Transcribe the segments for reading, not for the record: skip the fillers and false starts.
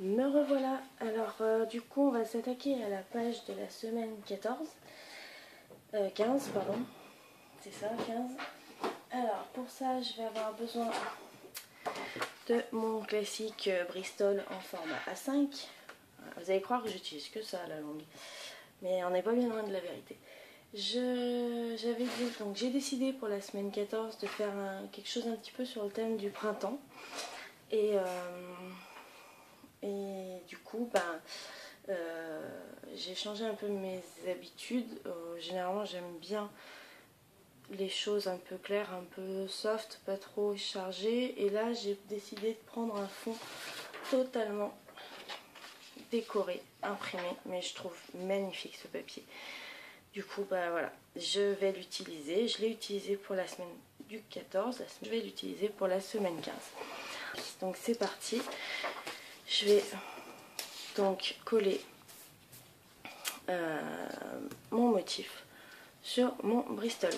Me revoilà. Alors du coup on va s'attaquer à la page de la semaine 15 pardon, c'est ça, 15. Alors pour ça je vais avoir besoin de mon classique Bristol en format A5. Vous allez croire que j'utilise que ça à la longue, mais on n'est pas bien loin de la vérité. J'ai décidé pour la semaine 14 de faire quelque chose un petit peu sur le thème du printemps. Et du coup, j'ai changé un peu mes habitudes. Généralement, j'aime bien les choses un peu claires, un peu soft, pas trop chargées. Et là, j'ai décidé de prendre un fond totalement décoré, imprimé. Mais je trouve magnifique ce papier. Du coup, voilà, je vais l'utiliser. Je l'ai utilisé pour la semaine du 14. Je vais l'utiliser pour la semaine 15. Donc c'est parti. Je vais donc coller mon motif sur mon Bristol.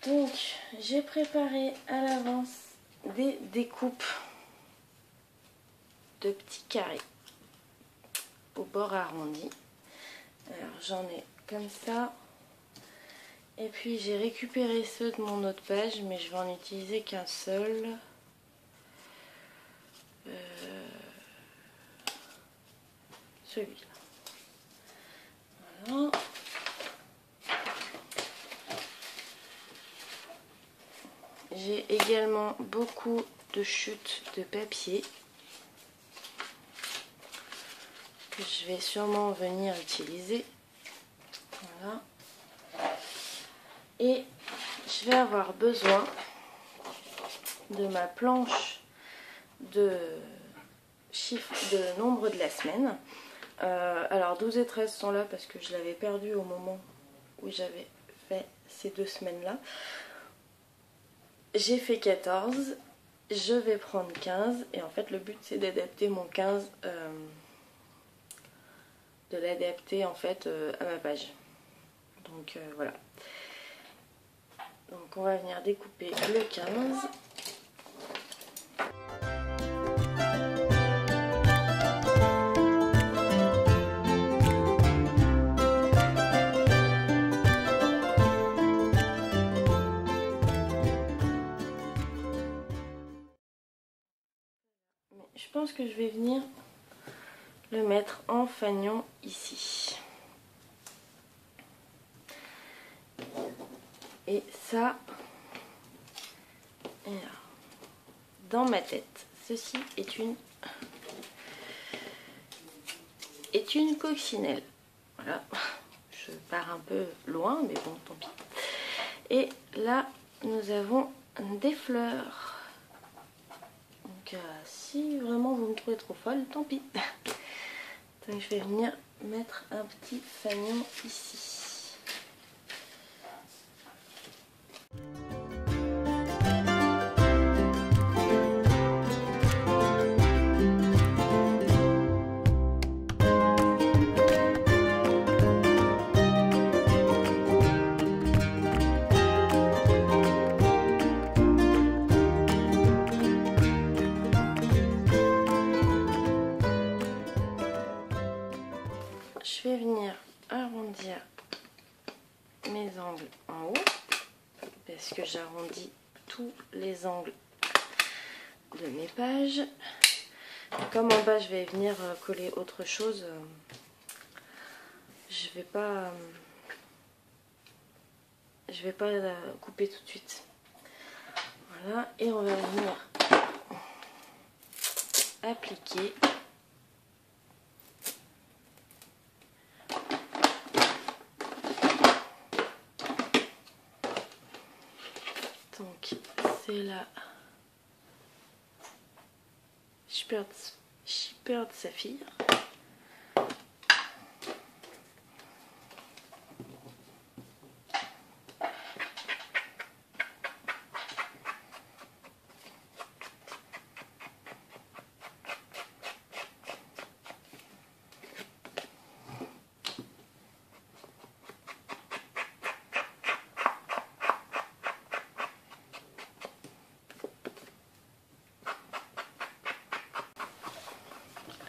Donc j'ai préparé à l'avance des découpes de petits carrés au bord arrondi. Alors j'en ai comme ça. Et puis j'ai récupéré ceux de mon autre page, mais je vais en utiliser qu'un seul. Celui-là. Voilà. J'ai également beaucoup de chutes de papier que je vais sûrement venir utiliser. Voilà. Et je vais avoir besoin de ma planche de chiffre de nombre de la semaine. Alors 12 et 13 sont là parce que je l'avais perdu au moment où j'avais fait ces 2 semaines là. J'ai fait 14, je vais prendre 15 et en fait le but c'est d'adapter mon 15, de l'adapter en fait à ma page. Donc voilà. Donc on va venir découper le 15. Je pense que je vais venir le mettre en fanion ici. Et ça, alors, dans ma tête, ceci est une coccinelle. Voilà, je pars un peu loin, mais bon, tant pis. Et là, nous avons des fleurs. Donc si vraiment vous me trouvez trop folle, tant pis. Donc je vais venir mettre un petit fanion ici. Je vais venir arrondir mes angles en haut parce que j'arrondis tous les angles de mes pages. Comme en bas je vais venir coller autre chose, je vais pas couper tout de suite. Voilà, et on va venir appliquer Donc c'est la Shepherd Saphir.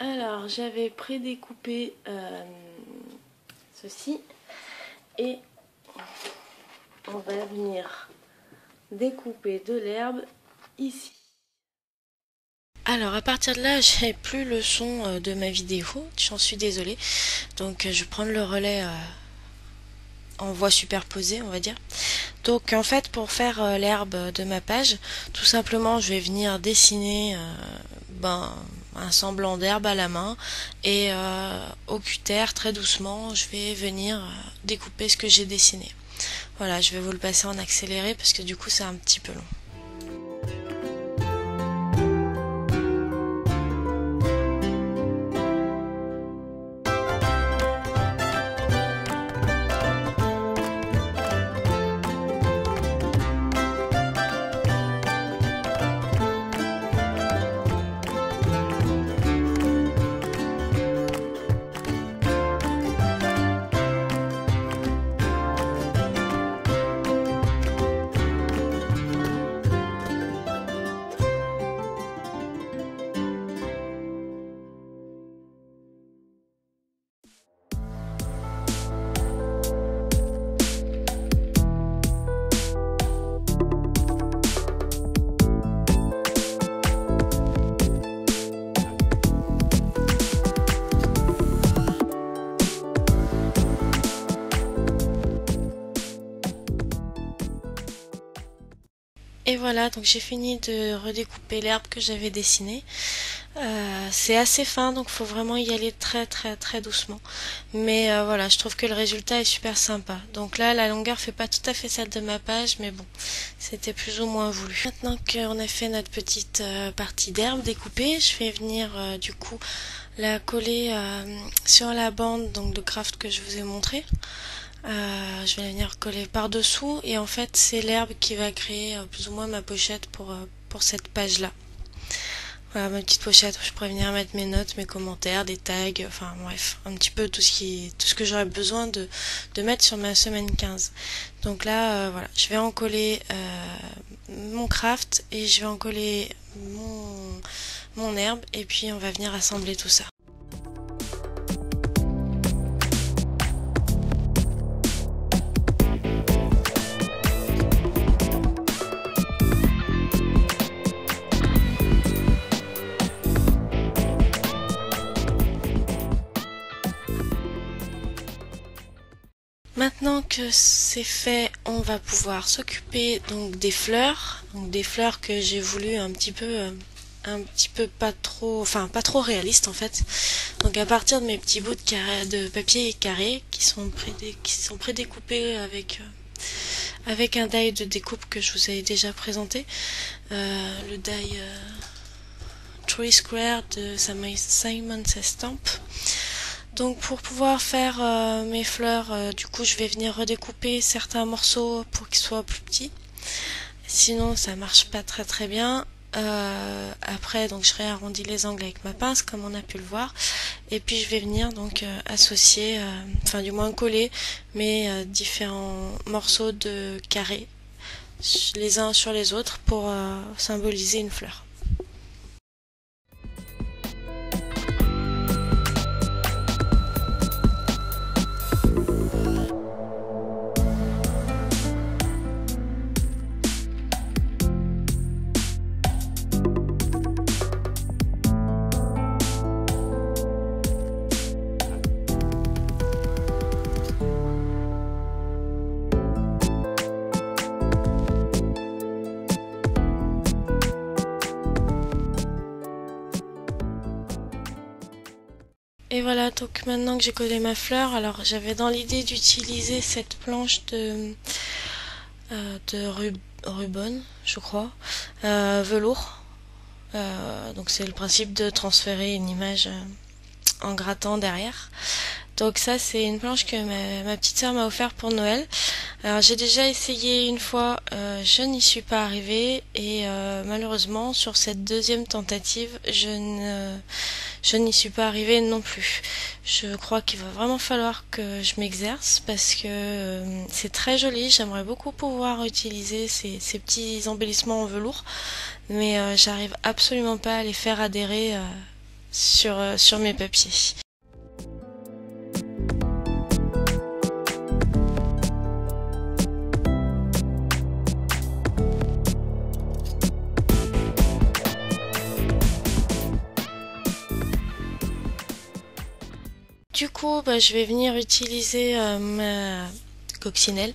Alors j'avais prédécoupé ceci et on va venir découper de l'herbe ici. Alors à partir de là, j'ai plus le son de ma vidéo, j'en suis désolée, donc je vais prendre le relais en voix superposée, on va dire. Donc en fait, pour faire l'herbe de ma page, tout simplement je vais venir dessiner un semblant d'herbe à la main et au cutter très doucement je vais venir découper ce que j'ai dessiné. Voilà, je vais vous le passer en accéléré parce que du coup c'est un petit peu long. Et voilà, donc j'ai fini de redécouper l'herbe que j'avais dessinée. C'est assez fin, donc il faut vraiment y aller très doucement. Mais voilà, je trouve que le résultat est super sympa. Donc là, la longueur fait pas tout à fait celle de ma page, mais bon, c'était plus ou moins voulu. Maintenant qu'on a fait notre petite partie d'herbe découpée, je vais venir du coup la coller sur la bande donc de craft que je vous ai montré. Je vais la venir coller par dessous et en fait c'est l'herbe qui va créer plus ou moins ma pochette pour cette page là. Voilà ma petite pochette où je pourrais venir mettre mes notes, mes commentaires, des tags, enfin bref, un petit peu tout ce que j'aurais besoin de mettre sur ma semaine 15. Donc là voilà, je vais en coller mon craft et je vais en coller mon herbe et puis on va venir assembler tout ça. Maintenant que c'est fait, on va pouvoir s'occuper donc des fleurs, que j'ai voulu un petit peu pas trop réaliste en fait. Donc à partir de mes petits bouts de papier carré qui sont prédécoupés avec un die de découpe que je vous ai déjà présenté, le die Tree Square de Simon Says Stamp. Donc pour pouvoir faire mes fleurs, du coup je vais venir redécouper certains morceaux pour qu'ils soient plus petits. Sinon ça marche pas très bien. Après donc je réarrondis les angles avec ma pince comme on a pu le voir. Et puis je vais venir donc associer, enfin du moins coller mes différents morceaux de carré les uns sur les autres pour symboliser une fleur. Et voilà, donc maintenant que j'ai collé ma fleur, alors j'avais dans l'idée d'utiliser cette planche de Rubon, je crois, velours. Donc c'est le principe de transférer une image en grattant derrière. Donc ça c'est une planche que ma petite sœur m'a offert pour Noël. Alors j'ai déjà essayé une fois, je n'y suis pas arrivée et malheureusement sur cette deuxième tentative je n'y suis pas arrivée non plus. Je crois qu'il va vraiment falloir que je m'exerce parce que c'est très joli. J'aimerais beaucoup pouvoir utiliser ces petits embellissements en velours, mais j'arrive absolument pas à les faire adhérer sur mes papiers. Du coup, je vais venir utiliser ma coccinelle.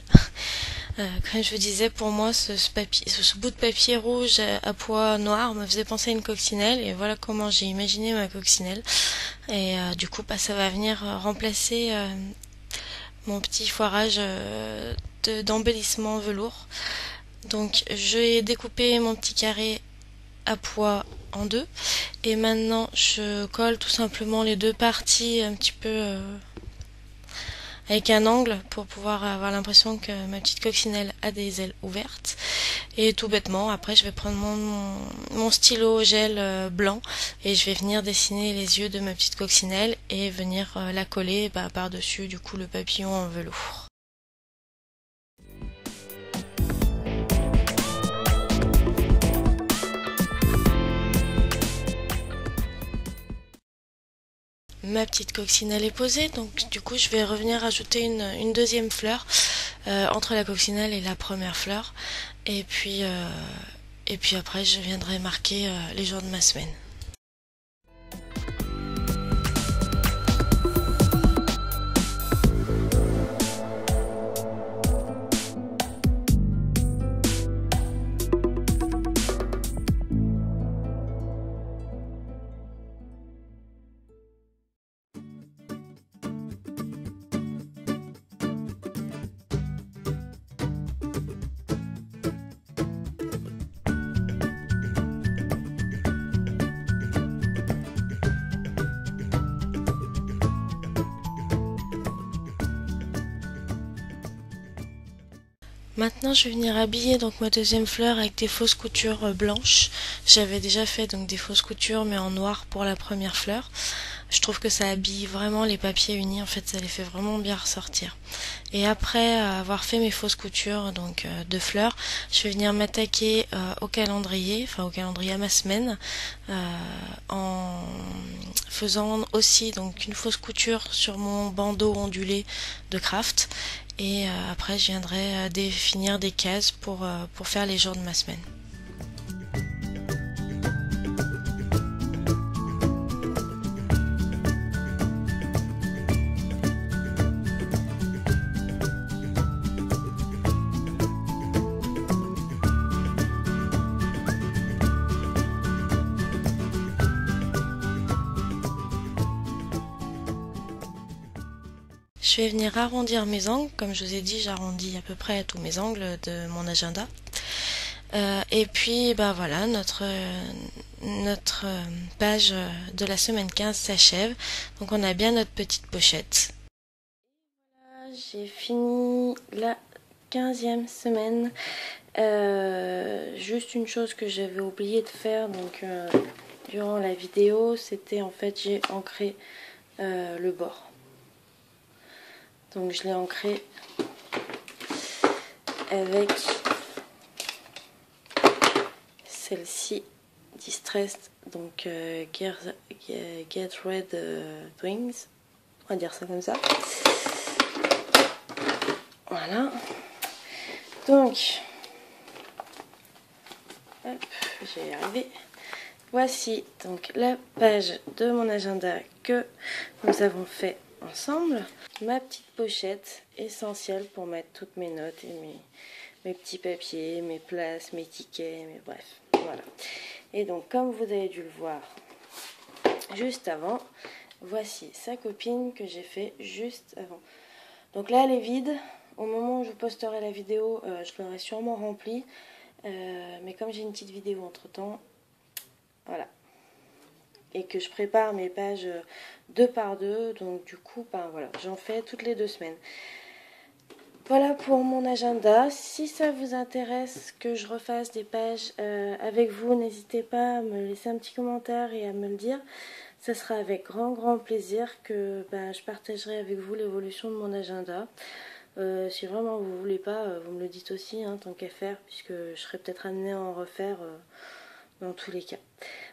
Comme je vous disais, pour moi, ce bout de papier rouge à pois noir me faisait penser à une coccinelle. Et voilà comment j'ai imaginé ma coccinelle. Et du coup, ça va venir remplacer mon petit foirage d'embellissement velours. Donc, j'ai découpé mon petit carré à pois en deux. Et maintenant, je colle tout simplement les deux parties un petit peu avec un angle pour pouvoir avoir l'impression que ma petite coccinelle a des ailes ouvertes. Et tout bêtement, après, je vais prendre mon stylo gel blanc et je vais venir dessiner les yeux de ma petite coccinelle et venir la coller par-dessus du coup le papillon en velours. Ma petite coccinelle est posée, donc du coup je vais revenir ajouter une deuxième fleur entre la coccinelle et la première fleur, et puis après je viendrai marquer les jours de ma semaine. Maintenant je vais venir habiller donc ma deuxième fleur avec des fausses coutures blanches. J'avais déjà fait donc des fausses coutures mais en noir pour la première fleur. Je trouve que ça habille vraiment les papiers unis, en fait ça les fait vraiment bien ressortir. Et après avoir fait mes fausses coutures donc de fleurs, je vais venir m'attaquer au calendrier à ma semaine, en faisant aussi donc une fausse couture sur mon bandeau ondulé de craft. Et après je viendrai définir des cases pour faire les jours de ma semaine. Je vais venir arrondir mes angles, comme je vous ai dit, j'arrondis à peu près tous mes angles de mon agenda. Et puis voilà, notre page de la semaine 15 s'achève. Donc on a bien notre petite pochette. Voilà, j'ai fini la 15e semaine. Juste une chose que j'avais oublié de faire donc durant la vidéo, c'était en fait j'ai ancré le bord. Donc je l'ai ancré avec celle-ci, Distressed, donc Get Red Wings, on va dire ça comme ça. Voilà. Donc, hop, j'ai arrivé. Voici donc la page de mon agenda que nous avons fait ensemble. Ma petite pochette essentielle pour mettre toutes mes notes et mes petits papiers, mes places, mes tickets, bref, voilà. Et donc comme vous avez dû le voir juste avant, voici sa copine que j'ai fait juste avant. Donc là elle est vide, au moment où je posterai la vidéo, je l'aurai sûrement rempli. Mais comme j'ai une petite vidéo entre temps, voilà. Et que je prépare mes pages 2 par 2, donc du coup, ben voilà, j'en fais toutes les 2 semaines. Voilà pour mon agenda. Si ça vous intéresse que je refasse des pages avec vous, n'hésitez pas à me laisser un petit commentaire et à me le dire. Ça sera avec grand plaisir que je partagerai avec vous l'évolution de mon agenda. Si vraiment vous voulez pas, vous me le dites aussi, hein, tant qu'à faire, puisque je serai peut-être amenée à en refaire dans tous les cas.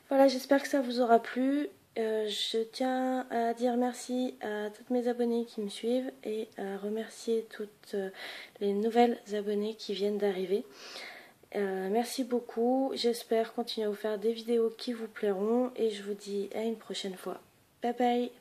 Voilà, j'espère que ça vous aura plu. Je tiens à dire merci à toutes mes abonnées qui me suivent et à remercier toutes les nouvelles abonnées qui viennent d'arriver. Merci beaucoup, j'espère continuer à vous faire des vidéos qui vous plairont et je vous dis à une prochaine fois. Bye bye.